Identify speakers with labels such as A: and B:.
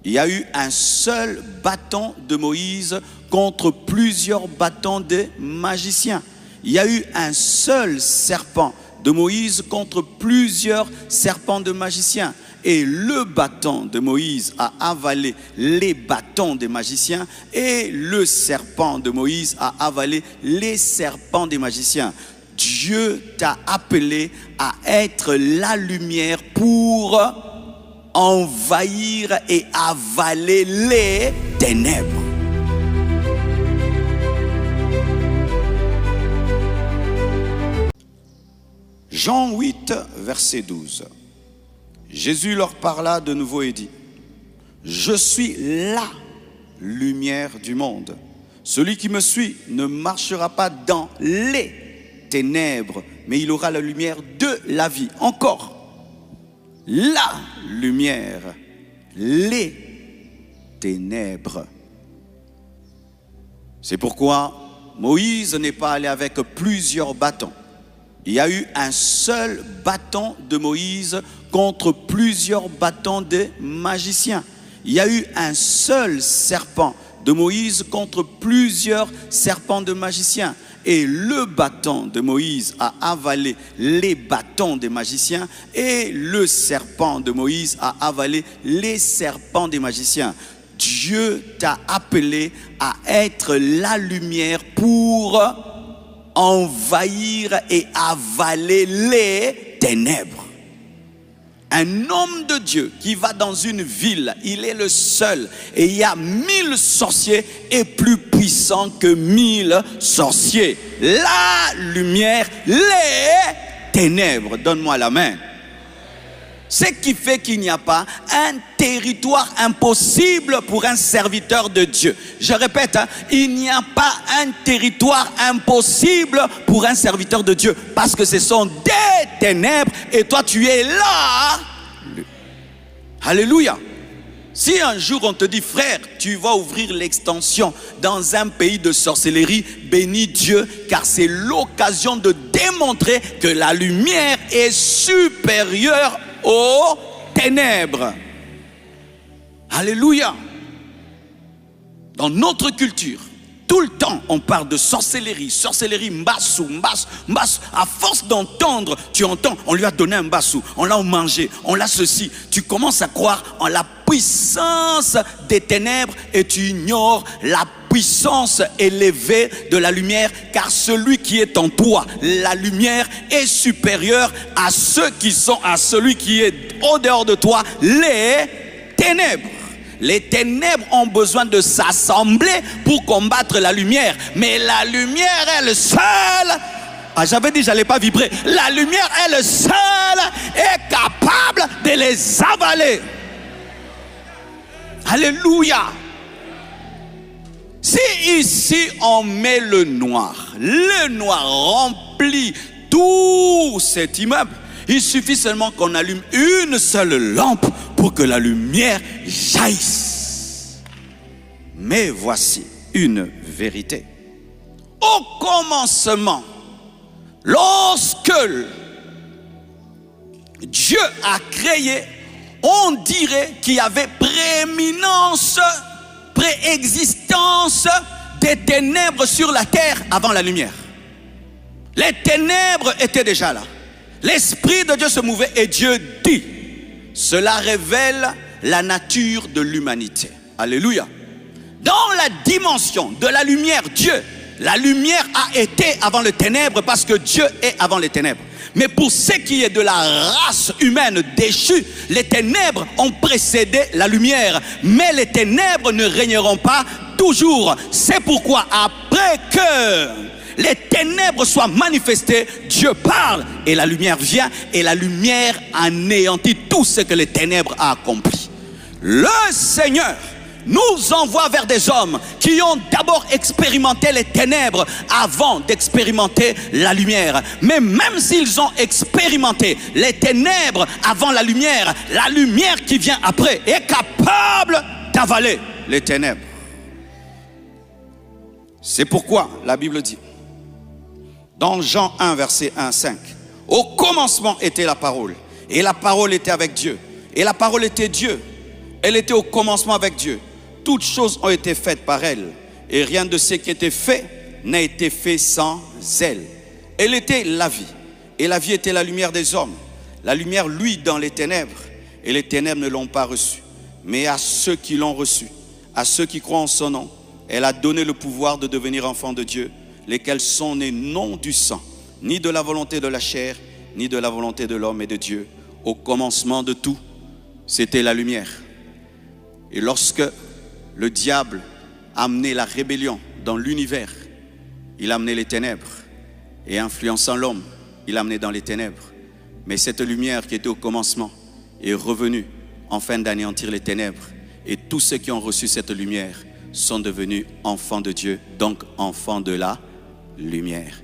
A: Il y a eu un seul bâton de Moïse contre plusieurs bâtons de magiciens. Il y a eu un seul serpent de Moïse contre plusieurs serpents de magiciens. Et le bâton de Moïse a avalé les bâtons des magiciens et le serpent de Moïse a avalé les serpents des magiciens. Dieu t'a appelé à être la lumière pour envahir et avaler les ténèbres. Jean 8, verset 12. Jésus leur parla de nouveau et dit: je suis la lumière du monde. Celui qui me suit ne marchera pas dans les ténèbres, mais il aura la lumière de la vie. Encore, la lumière, les ténèbres. C'est pourquoi Moïse n'est pas allé avec plusieurs bâtons. Il y a eu un seul bâton de Moïse contre plusieurs bâtons de magiciens. Il y a eu un seul serpent de Moïse contre plusieurs serpents de magiciens. Et le bâton de Moïse a avalé les bâtons des magiciens et le serpent de Moïse a avalé les serpents des magiciens. Dieu t'a appelé à être la lumière pour envahir et avaler les ténèbres. Un homme de Dieu qui va dans une ville, il est le seul et il y a 1000 sorciers et plus puissant que 1000 sorciers. La lumière, les ténèbres. Donne-moi la main. Ce qui fait qu'il n'y a pas un territoire impossible pour un serviteur de Dieu. Je répète, il n'y a pas un territoire impossible pour un serviteur de Dieu. Parce que ce sont des ténèbres et toi tu es là. Alléluia. Si un jour on te dit: frère, tu vas ouvrir l'extension dans un pays de sorcellerie, bénis Dieu, car c'est l'occasion de démontrer que la lumière est supérieure aux ténèbres. Alléluia. Dans notre culture, tout le temps on parle de sorcellerie, mbassou. À force d'entendre, tu entends, on lui a donné un mbassou, on l'a mangé, on l'a ceci. Tu commences à croire en la puissance des ténèbres et tu ignores la puissance élevée de la lumière, car celui qui est en toi, la lumière, est supérieur à celui qui est au dehors de toi, les ténèbres. Les ténèbres ont besoin de s'assembler pour combattre la lumière. Mais la lumière, elle seule, j'avais dit j'allais pas vibrer. La lumière, elle seule est capable de les avaler. Alléluia. Si ici on met le noir remplit tout cet immeuble, il suffit seulement qu'on allume une seule lampe pour que la lumière jaillisse. Mais voici une vérité. Au commencement, lorsque Dieu a créé, on dirait qu'il y avait préexistence des ténèbres sur la terre avant la lumière. Les ténèbres étaient déjà là. L'Esprit de Dieu se mouvait et Dieu dit: cela révèle la nature de l'humanité. Alléluia. Dans la dimension de la lumière, la lumière a été avant les ténèbres parce que Dieu est avant les ténèbres. Mais pour ce qui est de la race humaine déchue, les ténèbres ont précédé la lumière. Mais les ténèbres ne régneront pas toujours. C'est pourquoi après que les ténèbres soient manifestées, Dieu parle et la lumière vient et la lumière anéantit tout ce que les ténèbres ont accompli. Le Seigneur nous envoie vers des hommes qui ont d'abord expérimenté les ténèbres avant d'expérimenter la lumière. Mais même s'ils ont expérimenté les ténèbres avant la lumière qui vient après est capable d'avaler les ténèbres. C'est pourquoi la Bible dit dans Jean 1 verset 1-5: au commencement était la parole et la parole était avec Dieu et la parole était Dieu. Elle était au commencement avec Dieu. Toutes choses ont été faites par elle. Et rien de ce qui était fait n'a été fait sans elle. Elle était la vie. Et la vie était la lumière des hommes. La lumière luit dans les ténèbres. Et les ténèbres ne l'ont pas reçue. Mais à ceux qui l'ont reçue, à ceux qui croient en son nom, elle a donné le pouvoir de devenir enfants de Dieu, lesquels sont nés non du sang, ni de la volonté de la chair, ni de la volonté de l'homme et de Dieu. Au commencement de tout, c'était la lumière. Et lorsque le diable a amené la rébellion dans l'univers, il a amené les ténèbres. Et influençant l'homme, il l'a amené dans les ténèbres. Mais cette lumière qui était au commencement est revenue afin d'anéantir les ténèbres. Et tous ceux qui ont reçu cette lumière sont devenus enfants de Dieu, donc enfants de la lumière.